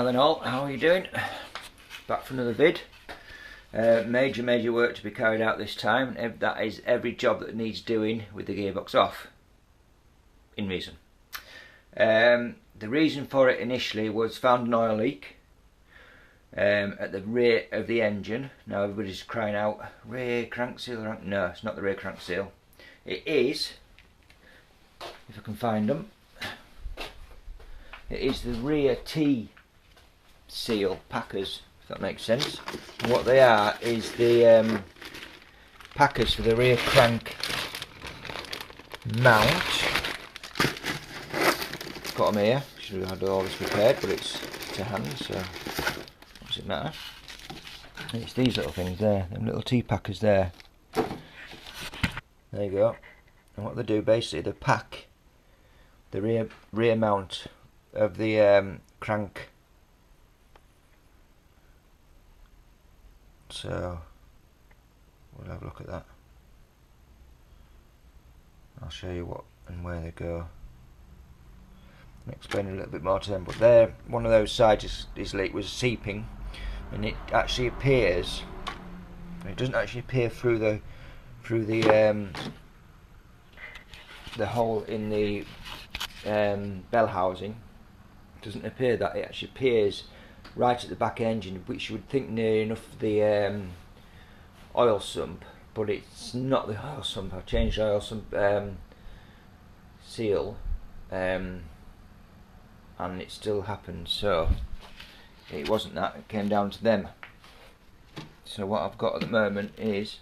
Now then all, how are you doing? Back for another vid. Major work to be carried out this time. That is every job that needs doing with the gearbox off, in reason. The reason for it initially was found an oil leak at the rear of the engine. Now everybody's crying out, rear crank seal? No, it's not the rear crank seal. It is, if I can find them, it is the rear T seal packers, if that makes sense. And what they are is the packers for the rear crank mount. Got them here. Should have had all this repaired, but it's to hand, so what does it matter? And it's these little things there, them little T packers there. There you go. And what they do basically, they pack the rear mount of the crank. So we'll have a look at that. I'll show you what and where they go. I'll explain a little bit more to them. But there, one of those sides is leak was seeping, and it actually appears. It doesn't actually appear through the hole in the bell housing. It doesn't appear that, it actually appears right at the back engine, which you would think near enough the oil sump, but it's not the oil sump. I've changed the oil sump seal, and it still happened. So it wasn't that, it came down to them. So what I've got at the moment is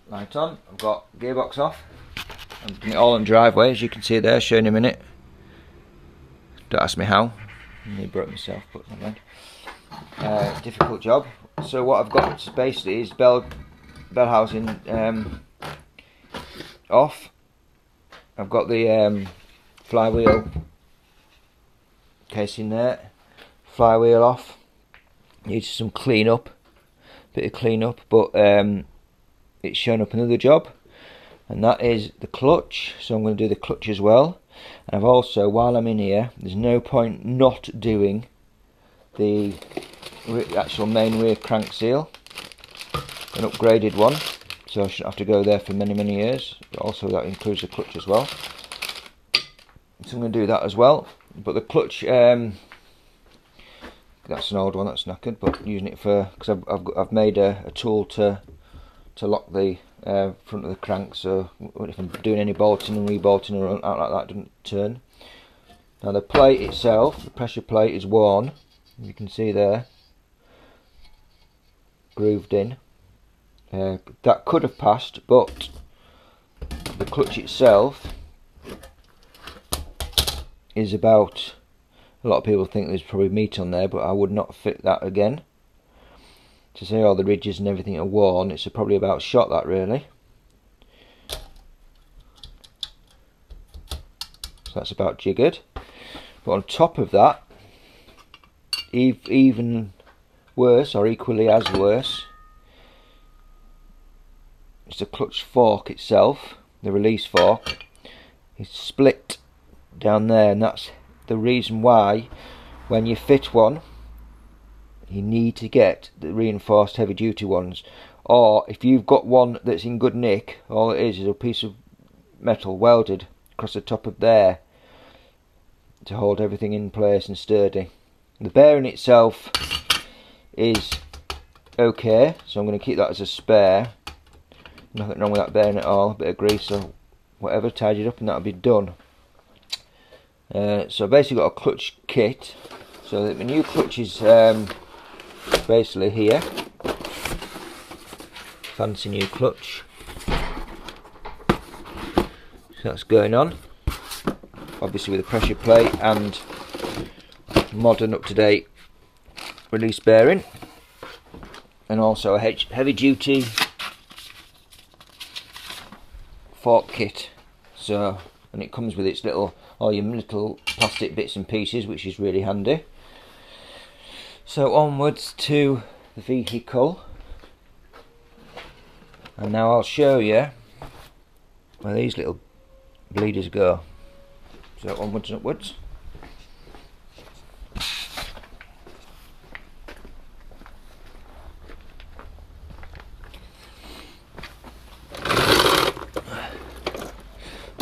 light on, I've got gearbox off, I'm doing it all on driveway, as you can see there, showing in a minute. Don't ask me how, I broke myself, but never mind. Difficult job. So what I've got basically is bell housing off. I've got the flywheel casing there, flywheel off. Needs some clean up, bit of clean up, but it's showing up another job, and that is the clutch. So I'm going to do the clutch as well. And I've also, while I'm in here, there's no point not doing the actual main rear crank seal, an upgraded one, so I shouldn't have to go there for many years. But also that includes the clutch as well, so I'm going to do that as well. But the clutch, that's an old one, that's knackered, but using it for, because I've made a tool to lock the front of the crank, so if I'm doing any bolting and rebolting or out like that, it doesn't turn. Now the plate itself, the pressure plate, is worn. You can see there, grooved in. That could have passed, but the clutch itself is about, a lot of people think there's probably meat on there, but I would not fit that again. To say all the ridges and everything are worn, it's probably about shot that really. So that's about jiggered. But on top of that, even worse, or equally as worse, it's the clutch fork itself, the release fork. It's split down there, and that's the reason why when you fit one, you need to get the reinforced heavy duty ones. Or if you've got one that's in good nick, all it is a piece of metal welded across the top of there to hold everything in place and sturdy. The bearing itself is okay, so I'm going to keep that as a spare. Nothing wrong with that bearing at all. A bit of grease or whatever, tied it up and that'll be done. So basically got a clutch kit. So the new clutch is basically here. Fancy new clutch. So that's going on. Obviously with a pressure plate and modern up-to-date release bearing, and also a heavy duty fork kit. So, and it comes with its little, all your little plastic bits and pieces, which is really handy. So onwards to the vehicle, and now I'll show you where these little bleeders go. So onwards and upwards.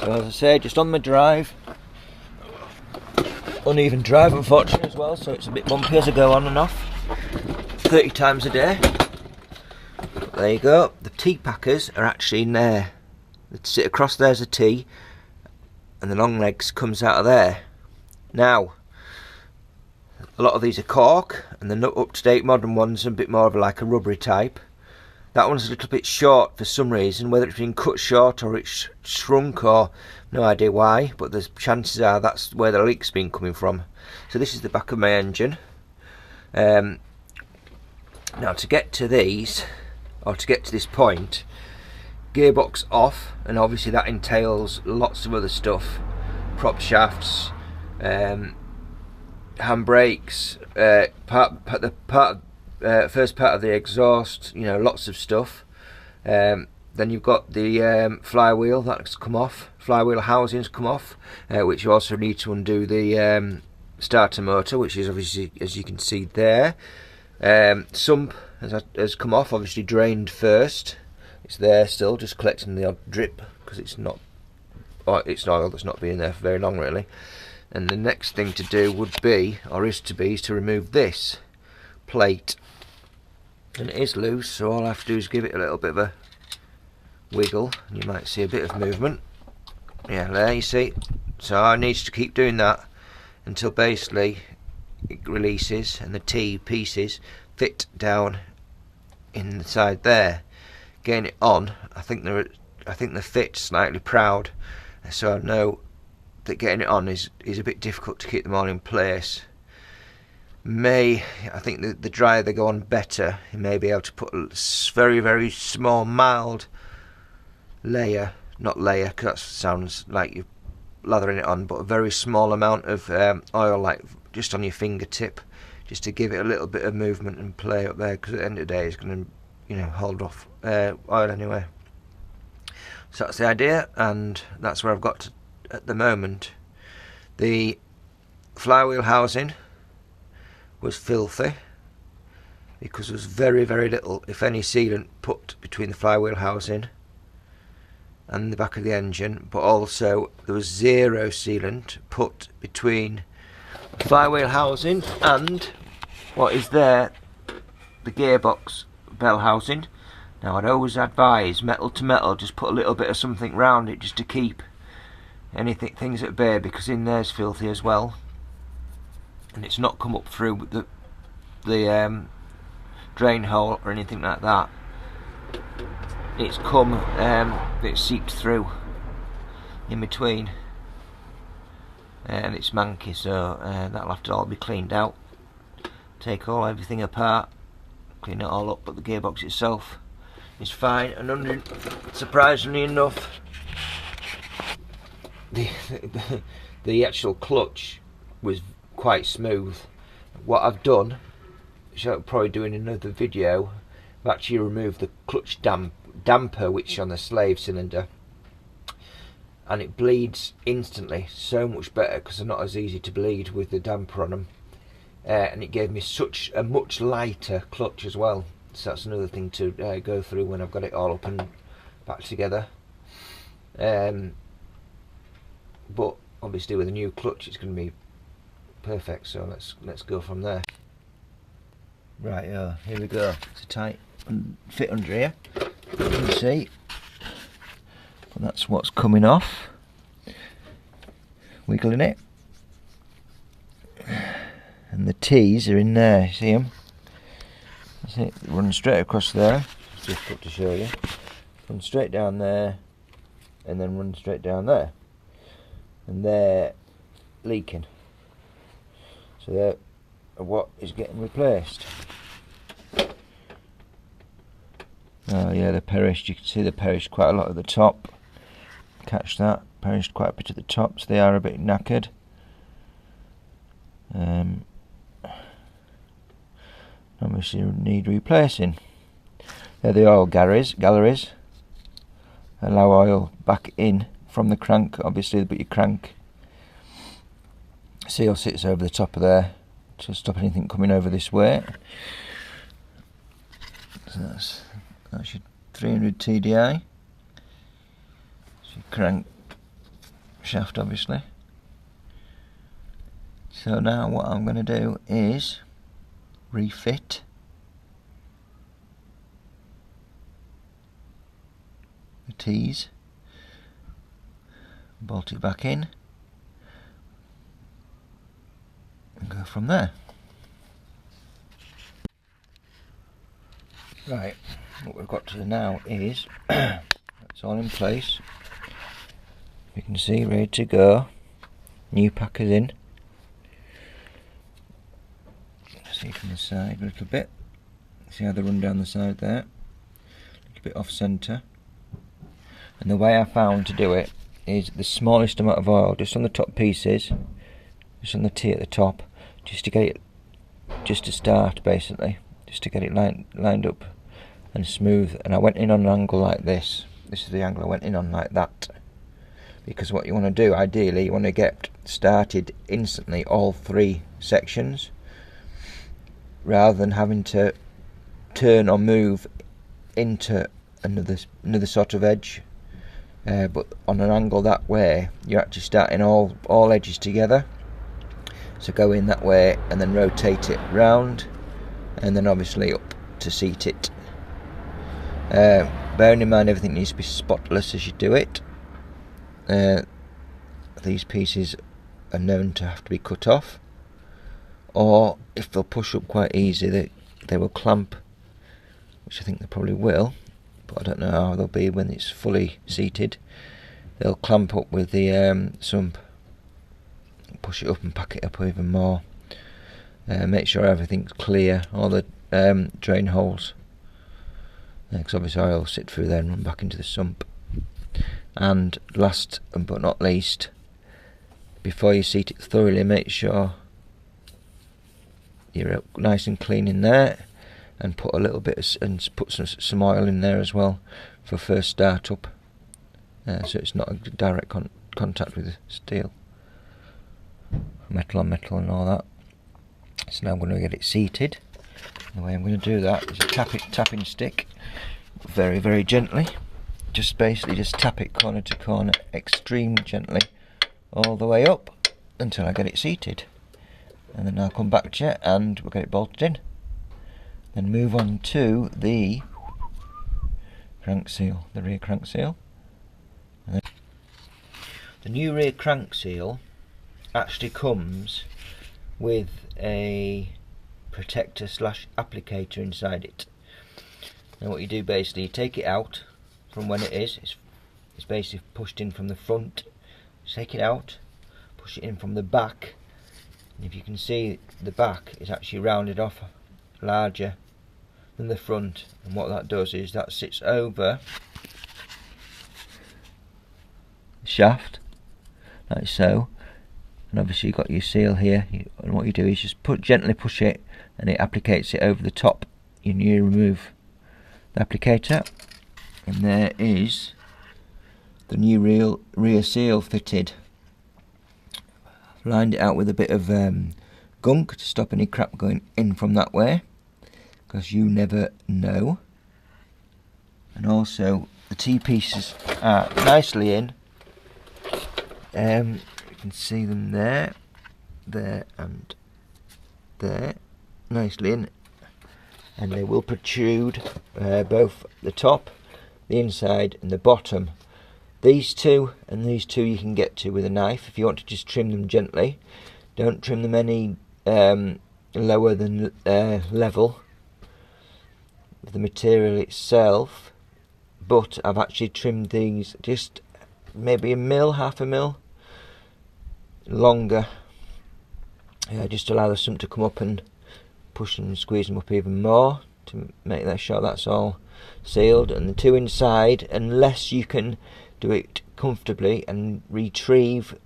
So as I say, just on my drive. Uneven drive unfortunately as well, so it's a bit bumpy as I go on and off 30 times a day. But there you go, the T packers are actually in there. They sit across there's a T and the long legs comes out of there. Now a lot of these are cork and the up-to-date modern ones are a bit more of like a rubbery type. That one's a little bit short for some reason, whether it's been cut short or it's shrunk or no idea why, but the chances are that's where the leak's been coming from. So this is the back of my engine. Now to get to these, or to get to this point, gearbox off, and obviously that entails lots of other stuff, prop shafts, handbrakes, first part of the exhaust, you know, lots of stuff. Then you've got the flywheel that's come off, flywheel housings come off, which you also need to undo the starter motor, which is obviously, as you can see there. Sump has come off, obviously drained first. It's there still, just collecting the odd drip because it's not, it's oil that's not been there for very long really. And the next thing to do would be, or is to remove this plate. And it is loose, so all I have to do is give it a little bit of a wiggle, and you might see a bit of movement. Yeah, there you see. So I need to keep doing that until basically it releases and the T pieces fit down in the side there. Getting it on, I think the fit's slightly proud, so I know that getting it on is a bit difficult to keep them all in place. I think the drier they go on better, you may be able to put a very, very small, mild layer, not layer because that sounds like you're lathering it on, but a very small amount of oil, like just on your fingertip, just to give it a little bit of movement and play up there, because at the end of the day it's going to, you know, hold off oil anyway. So that's the idea, and that's where I've got to at the moment. The flywheel housing was filthy because there was very, very little, if any, sealant put between the flywheel housing and the back of the engine, but also there was zero sealant put between the flywheel housing and what is there, the gearbox bell housing. Now I'd always advise metal to metal, just put a little bit of something round it just to keep things at bay, because in there's filthy as well, and it's not come up through the drain hole or anything like that. It's come, it's seeped through in between, and it's manky, so that'll have to all be cleaned out. Take everything apart, clean it all up, but the gearbox itself is fine. And surprisingly enough, the actual clutch was quite smooth. What I've done, which I'll probably do in another video, I've actually removed the clutch damper which is on the slave cylinder, and it bleeds instantly, so much better because they're not as easy to bleed with the damper on them, and it gave me such a much lighter clutch as well. So that's another thing to go through when I've got it all up and back together. But obviously with a new clutch it's going to be perfect, so let's go from there. Right, here we go. It's a tight fit under here, you can see, and that's what's coming off. Wiggling it, and the T's are in there, see them? That's it, run straight across there. It's difficult to show you. Run straight down there, and then run straight down there, and they're leaking, so they're what is getting replaced. Oh yeah, they perished. You can see they perished quite a lot at the top. Catch that, perished quite a bit at the top, so they are a bit knackered. Obviously need replacing. They're the oil galleries. Allow oil back in from the crank, obviously, but your crank seal sits over the top of there to stop anything coming over this way. So that's your 300 TDI. So your crank shaft obviously. So now what I'm going to do is refit the T's, bolt it back in and go from there. Right, what we've got to do now is it's all in place. You can see, ready to go. New packers in. See from the side a little bit. See how they run down the side there? A little bit off centre. And the way I found to do it is the smallest amount of oil just on the top pieces, just on the T at the top, just to get it, just to start basically, just to get it lined up and smooth. And I went in on an angle like this. This is the angle I went in on, like that. Because what you want to do, ideally, you want to get started instantly, all three sections, rather than having to turn or move into another sort of edge. But on an angle that way, you're actually starting all edges together. So go in that way and then rotate it round, and then obviously up to seat it. Bearing in mind everything needs to be spotless as you do it. These pieces are known to have to be cut off, or if they'll push up quite easy, they will clamp, which I think they probably will, but I don't know how they'll be when it's fully seated. They'll clamp up with the sump, push it up and pack it up even more. Make sure everything's clear, all the drain holes, because obviously oil will sit through there and run back into the sump. And last but not least, before you seat it thoroughly, make sure you're nice and clean in there, and put a little bit and put some oil in there as well for first start up, so it's not a direct contact with the steel, metal on metal and all that. So now I'm going to get it seated. The way I'm going to do that is a tapping stick, very, very gently. Just basically just tap it corner to corner, extremely gently, all the way up until I get it seated. And then I'll come back to you and we'll get it bolted in. Then move on to the crank seal, the rear crank seal. The new rear crank seal actually comes with a protector / applicator inside it. And what you do basically, you take it out from when it's basically pushed in from the front. Take it out, push it in from the back, and if you can see, the back is actually rounded off larger than the front, and what that does is that sits over the shaft like so, and obviously you've got your seal here, and what you do is just gently push it and it applicates it over the top. You remove the applicator, and there is the new rear seal fitted. I've lined it out with a bit of gunk to stop any crap going in from that way, because you never know. And also the T-pieces are nicely in. You can see them there and there, nicely in, and they will protrude both the top, the inside and the bottom. These two and these two you can get to with a knife if you want to just trim them gently. Don't trim them any lower than level with the material itself, but I've actually trimmed these just maybe a mil, half a mil longer, just to allow the sump to come up and push and squeeze them up even more to make sure that's all sealed. And the two inside, unless you can do it comfortably and retrieve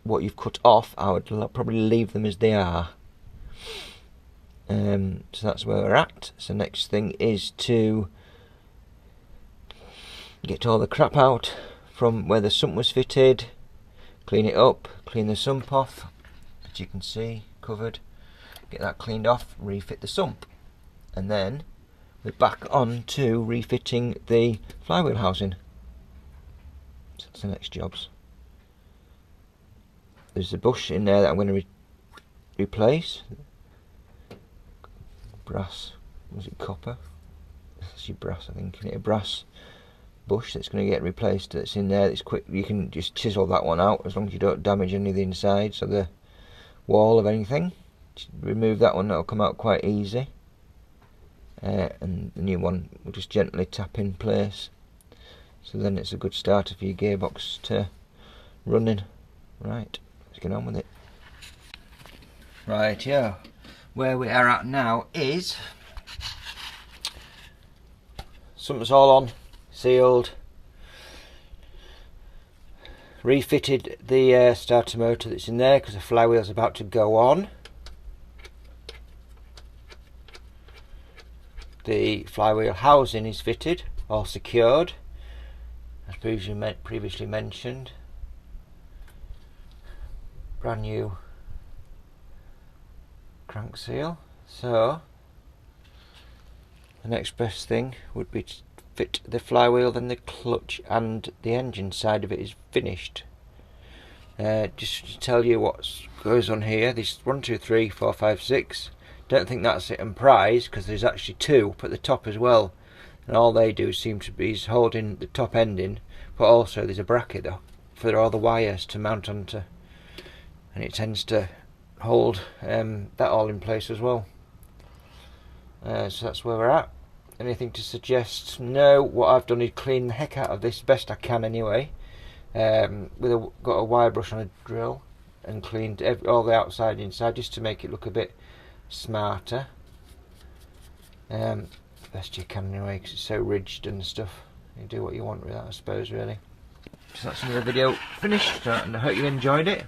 what you've cut off, I would probably leave them as they are. So that's where we're at. So next thing is to get all the crap out from where the sump was fitted, clean it up, clean the sump off, as you can see, covered, get that cleaned off, refit the sump, and then we're back on to refitting the flywheel housing. So that's the next jobs. there's a bush in there that I'm going to replace. Brass, was it copper? It's actually brass, I think. Isn't it a brass bush that's going to get replaced? That's in there. It's quick. You can just chisel that one out as long as you don't damage any of the insides of the wall of anything. Just remove that one. That'll come out quite easy. And the new one will just gently tap in place. So then it's a good starter for your gearbox to running. Right, let's get on with it. Right, yeah. Where we are at now is something's all on, sealed, refitted the starter motor that's in there because the flywheel's about to go on. The flywheel housing is fitted, all secured, as previously mentioned. Brand new crank seal. So the next best thing would be to fit the flywheel, then the clutch and the engine side of it is finished. Just to tell you what goes on here, this 1, 2, 3, 4, 5, 6. Don't think that's it in prize, because there's actually 2 up at the top as well, and all they do seem to be is holding the top end in, but also there's a bracket though for all the wires to mount onto, and it tends to hold that all in place as well. So that's where we're at. Anything to suggest? No. What I've done is clean the heck out of this best I can anyway. Got a wire brush on a drill and cleaned all the outside and inside just to make it look a bit smarter. Best you can anyway, because it's so ridged and stuff. You do what you want with that, I suppose, really. So that's another video finished, and I hope you enjoyed it.